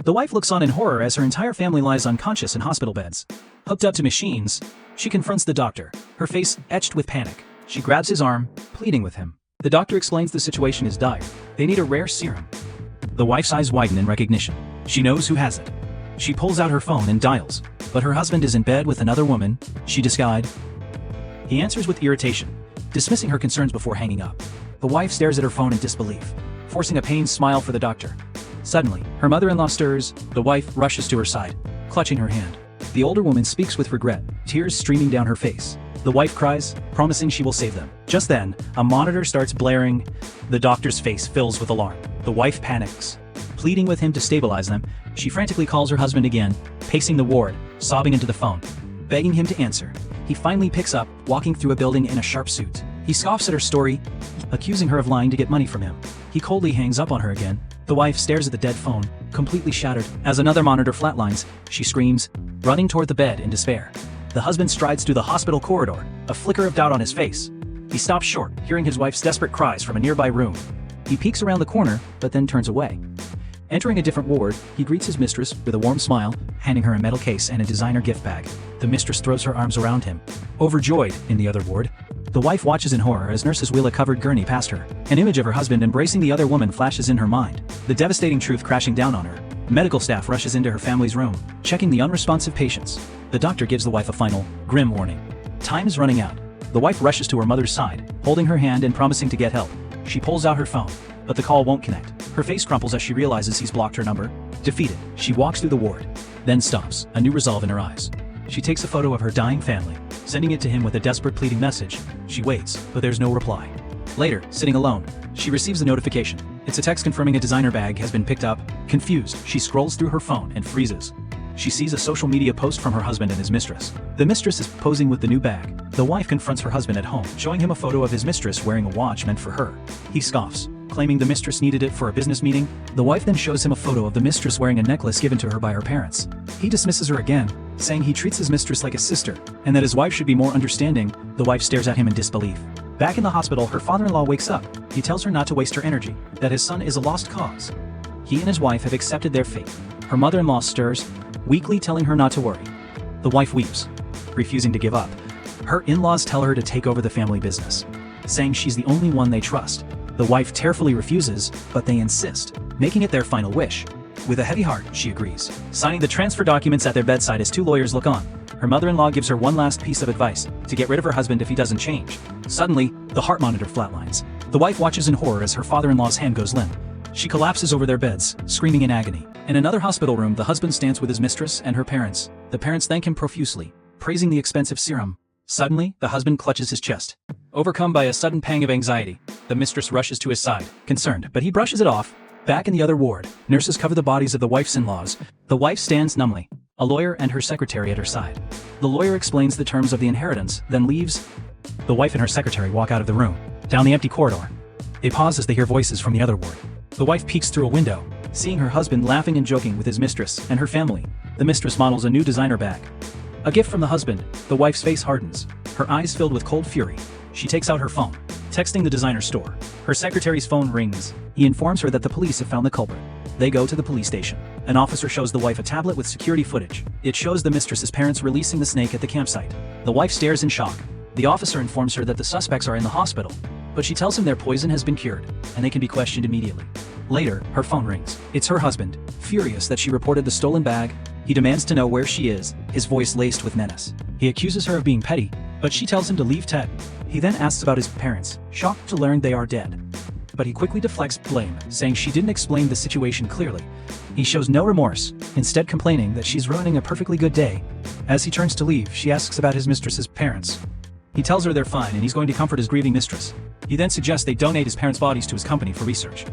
The wife looks on in horror as her entire family lies unconscious in hospital beds. Hooked up to machines, she confronts the doctor, her face etched with panic. She grabs his arm, pleading with him. The doctor explains the situation is dire. They need a rare serum. The wife's eyes widen in recognition. She knows who has it. She pulls out her phone and dials, but her husband is in bed with another woman. She disguised. He answers with irritation, dismissing her concerns before hanging up. The wife stares at her phone in disbelief, forcing a pained smile for the doctor. Suddenly, her mother-in-law stirs. The wife rushes to her side, clutching her hand. The older woman speaks with regret, tears streaming down her face. The wife cries, promising she will save them. Just then, a monitor starts blaring. The doctor's face fills with alarm. The wife panics, pleading with him to stabilize them. She frantically calls her husband again, pacing the ward, sobbing into the phone, begging him to answer. He finally picks up, walking through a building in a sharp suit. He scoffs at her story, accusing her of lying to get money from him. He coldly hangs up on her again. The wife stares at the dead phone, completely shattered. As another monitor flatlines, she screams, running toward the bed in despair. The husband strides through the hospital corridor, a flicker of doubt on his face. He stops short, hearing his wife's desperate cries from a nearby room. He peeks around the corner, but then turns away. Entering a different ward, he greets his mistress with a warm smile, handing her a metal case and a designer gift bag. The mistress throws her arms around him. Overjoyed, in the other ward, the wife watches in horror as nurses wheel a covered gurney past her. An image of her husband embracing the other woman flashes in her mind, the devastating truth crashing down on her. Medical staff rushes into her family's room, checking the unresponsive patients. The doctor gives the wife a final, grim warning. Time is running out. The wife rushes to her mother's side, holding her hand and promising to get help. She pulls out her phone, but the call won't connect. Her face crumples as she realizes he's blocked her number. Defeated, she walks through the ward, then stops, a new resolve in her eyes. She takes a photo of her dying family, sending it to him with a desperate pleading message. She waits, but there's no reply. Later, sitting alone, she receives a notification. It's a text confirming a designer bag has been picked up. Confused, she scrolls through her phone and freezes. She sees a social media post from her husband and his mistress. The mistress is posing with the new bag. The wife confronts her husband at home, showing him a photo of his mistress wearing a watch meant for her. He scoffs, claiming the mistress needed it for a business meeting. The wife then shows him a photo of the mistress wearing a necklace given to her by her parents. He dismisses her again, saying he treats his mistress like a sister, and that his wife should be more understanding. The wife stares at him in disbelief. Back in the hospital, her father-in-law wakes up. He tells her not to waste her energy, that his son is a lost cause. He and his wife have accepted their fate. Her mother-in-law stirs, weakly telling her not to worry. The wife weeps, refusing to give up. Her in-laws tell her to take over the family business, saying she's the only one they trust. The wife tearfully refuses, but they insist, making it their final wish. With a heavy heart, she agrees, signing the transfer documents at their bedside as two lawyers look on. Her mother-in-law gives her one last piece of advice, to get rid of her husband if he doesn't change. Suddenly, the heart monitor flatlines. The wife watches in horror as her father-in-law's hand goes limp. She collapses over their beds, screaming in agony. In another hospital room, the husband stands with his mistress and her parents. The parents thank him profusely, praising the expensive serum. Suddenly, the husband clutches his chest. Overcome by a sudden pang of anxiety, the mistress rushes to his side, concerned, but he brushes it off. Back in the other ward, nurses cover the bodies of the wife's in-laws. The wife stands numbly, a lawyer and her secretary at her side. The lawyer explains the terms of the inheritance, then leaves. The wife and her secretary walk out of the room, down the empty corridor. They pause as they hear voices from the other ward. The wife peeks through a window, seeing her husband laughing and joking with his mistress and her family. The mistress models a new designer bag. A gift from the husband. The wife's face hardens, her eyes filled with cold fury. She takes out her phone, texting the designer store. Her secretary's phone rings. He informs her that the police have found the culprit. They go to the police station. An officer shows the wife a tablet with security footage. It shows the mistress's parents releasing the snake at the campsite. The wife stares in shock. The officer informs her that the suspects are in the hospital, but she tells him their poison has been cured, and they can be questioned immediately. Later, her phone rings. It's her husband, furious that she reported the stolen bag. He demands to know where she is, his voice laced with menace. He accuses her of being petty, but she tells him to leave Ted. He then asks about his parents, shocked to learn they are dead. But he quickly deflects blame, saying she didn't explain the situation clearly. He shows no remorse, instead complaining that she's ruining a perfectly good day. As he turns to leave, she asks about his mistress's parents. He tells her they're fine and he's going to comfort his grieving mistress. He then suggests they donate his parents' bodies to his company for research.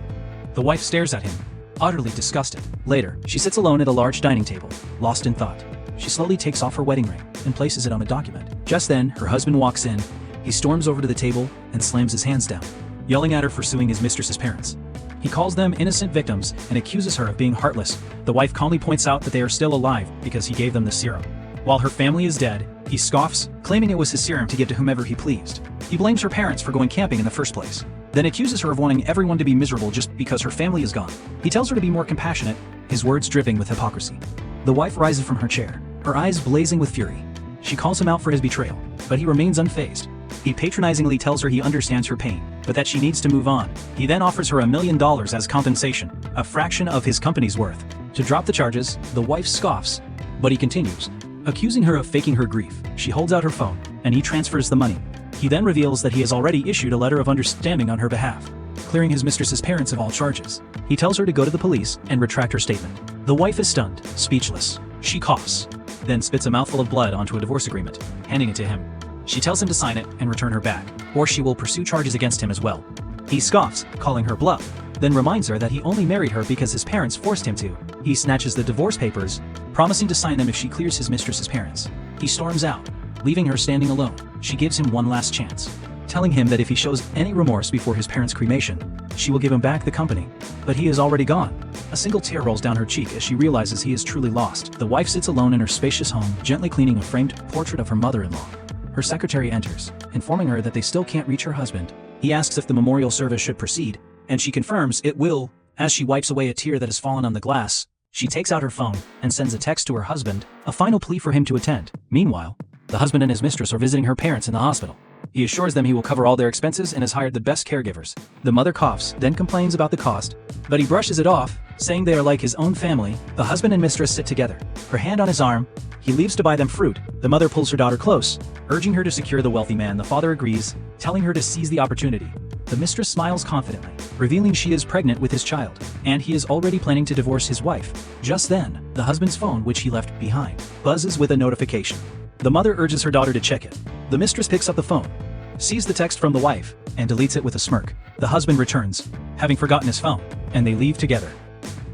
The wife stares at him, utterly disgusted. Later, she sits alone at a large dining table, lost in thought. She slowly takes off her wedding ring and places it on a document. Just then, her husband walks in. He storms over to the table and slams his hands down, yelling at her for suing his mistress's parents. He calls them innocent victims and accuses her of being heartless. The wife calmly points out that they are still alive because he gave them the serum. While her family is dead, he scoffs, claiming it was his serum to give to whomever he pleased. He blames her parents for going camping in the first place, then accuses her of wanting everyone to be miserable just because her family is gone. He tells her to be more compassionate, his words dripping with hypocrisy. The wife rises from her chair, her eyes blazing with fury. She calls him out for his betrayal, but he remains unfazed. He patronizingly tells her he understands her pain, but that she needs to move on. He then offers her $1 million as compensation, a fraction of his company's worth. To drop the charges, the wife scoffs, but he continues, accusing her of faking her grief. She holds out her phone, and he transfers the money. He then reveals that he has already issued a letter of understanding on her behalf, clearing his mistress's parents of all charges. He tells her to go to the police and retract her statement. The wife is stunned, speechless. She coughs, then spits a mouthful of blood onto a divorce agreement, handing it to him. She tells him to sign it and return her back, or she will pursue charges against him as well. He scoffs, calling her bluff, then reminds her that he only married her because his parents forced him to. He snatches the divorce papers, promising to sign them if she clears his mistress's parents. He storms out, leaving her standing alone. She gives him one last chance, telling him that if he shows any remorse before his parents' cremation, she will give him back the company. But he is already gone. A single tear rolls down her cheek as she realizes he is truly lost. The wife sits alone in her spacious home, gently cleaning a framed portrait of her mother-in-law. Her secretary enters, informing her that they still can't reach her husband. He asks if the memorial service should proceed, and she confirms it will. As she wipes away a tear that has fallen on the glass, she takes out her phone and sends a text to her husband, a final plea for him to attend. Meanwhile, the husband and his mistress are visiting her parents in the hospital. He assures them he will cover all their expenses and has hired the best caregivers. The mother coughs, then complains about the cost, but he brushes it off, saying they are like his own family. The husband and mistress sit together, her hand on his arm. He leaves to buy them fruit. The mother pulls her daughter close, urging her to secure the wealthy man. The father agrees, telling her to seize the opportunity. The mistress smiles confidently, revealing she is pregnant with his child, and he is already planning to divorce his wife. Just then, the husband's phone, which he left behind, buzzes with a notification. The mother urges her daughter to check it. The mistress picks up the phone, sees the text from the wife, and deletes it with a smirk. The husband returns, having forgotten his phone, and they leave together.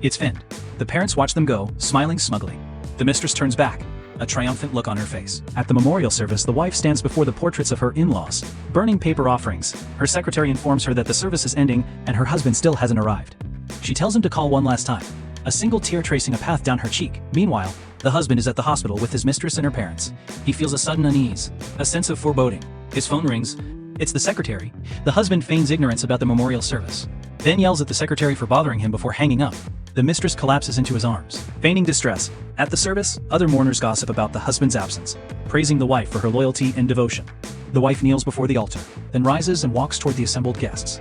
It's finished. The parents watch them go, smiling smugly. The mistress turns back, a triumphant look on her face. At the memorial service, the wife stands before the portraits of her in-laws, burning paper offerings. Her secretary informs her that the service is ending and her husband still hasn't arrived. She tells him to call one last time, a single tear tracing a path down her cheek. Meanwhile, the husband is at the hospital with his mistress and her parents. He feels a sudden unease, a sense of foreboding. His phone rings. It's the secretary. The husband feigns ignorance about the memorial service, then yells at the secretary for bothering him before hanging up. The mistress collapses into his arms, feigning distress. At the service, other mourners gossip about the husband's absence, praising the wife for her loyalty and devotion. The wife kneels before the altar, then rises and walks toward the assembled guests.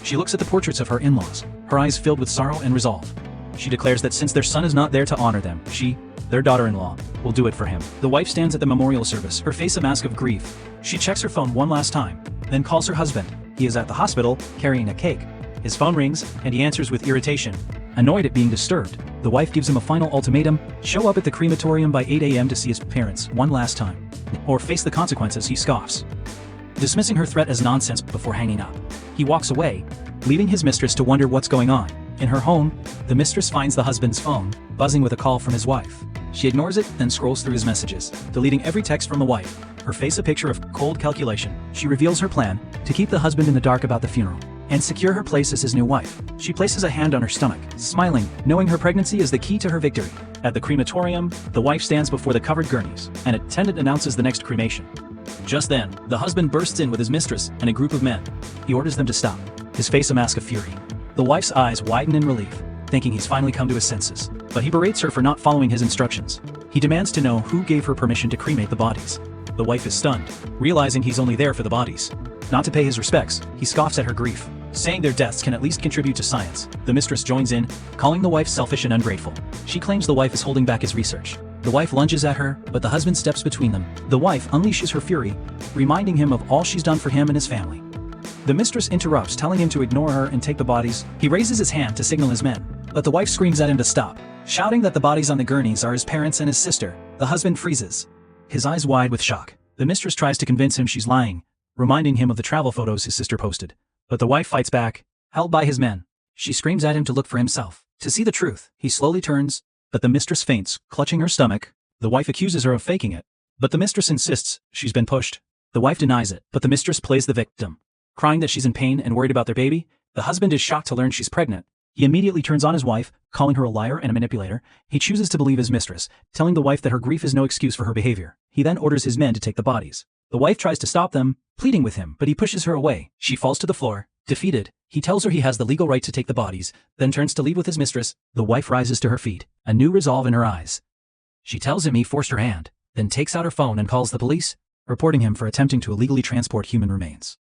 She looks at the portraits of her in-laws, her eyes filled with sorrow and resolve. She declares that since their son is not there to honor them, she, their daughter-in-law, will do it for him. The wife stands at the memorial service, her face a mask of grief. She checks her phone one last time, then calls her husband. He is at the hospital, carrying a cake. His phone rings, and he answers with irritation, annoyed at being disturbed. The wife gives him a final ultimatum: show up at the crematorium by 8 a.m. to see his parents one last time, or face the consequences. He scoffs, dismissing her threat as nonsense before hanging up. He walks away, leaving his mistress to wonder what's going on. In her home, the mistress finds the husband's phone, buzzing with a call from his wife. She ignores it, then scrolls through his messages, deleting every text from the wife, her face a picture of cold calculation. She reveals her plan to keep the husband in the dark about the funeral and secure her place as his new wife. She places a hand on her stomach, smiling, knowing her pregnancy is the key to her victory. At the crematorium, the wife stands before the covered gurneys. An attendant announces the next cremation. Just then, the husband bursts in with his mistress and a group of men. He orders them to stop, his face a mask of fury. The wife's eyes widen in relief, thinking he's finally come to his senses. But he berates her for not following his instructions. He demands to know who gave her permission to cremate the bodies. The wife is stunned, realizing he's only there for the bodies, not to pay his respects. He scoffs at her grief, saying their deaths can at least contribute to science. The mistress joins in, calling the wife selfish and ungrateful. She claims the wife is holding back his research. The wife lunges at her, but the husband steps between them. The wife unleashes her fury, reminding him of all she's done for him and his family. The mistress interrupts, telling him to ignore her and take the bodies. He raises his hand to signal his men, but the wife screams at him to stop, shouting that the bodies on the gurneys are his parents and his sister. The husband freezes, his eyes wide with shock. The mistress tries to convince him she's lying, reminding him of the travel photos his sister posted. But the wife fights back, held by his men. She screams at him to look for himself, to see the truth. He slowly turns, but the mistress faints, clutching her stomach. The wife accuses her of faking it, but the mistress insists she's been pushed. The wife denies it, but the mistress plays the victim, crying that she's in pain and worried about their baby. The husband is shocked to learn she's pregnant. He immediately turns on his wife, calling her a liar and a manipulator. He chooses to believe his mistress, telling the wife that her grief is no excuse for her behavior. He then orders his men to take the bodies. The wife tries to stop them, pleading with him, but he pushes her away. She falls to the floor, Defeated, he tells her he has the legal right to take the bodies, then turns to leave with his mistress. The wife rises to her feet, a new resolve in her eyes. She tells him he forced her hand, then takes out her phone and calls the police, reporting him for attempting to illegally transport human remains.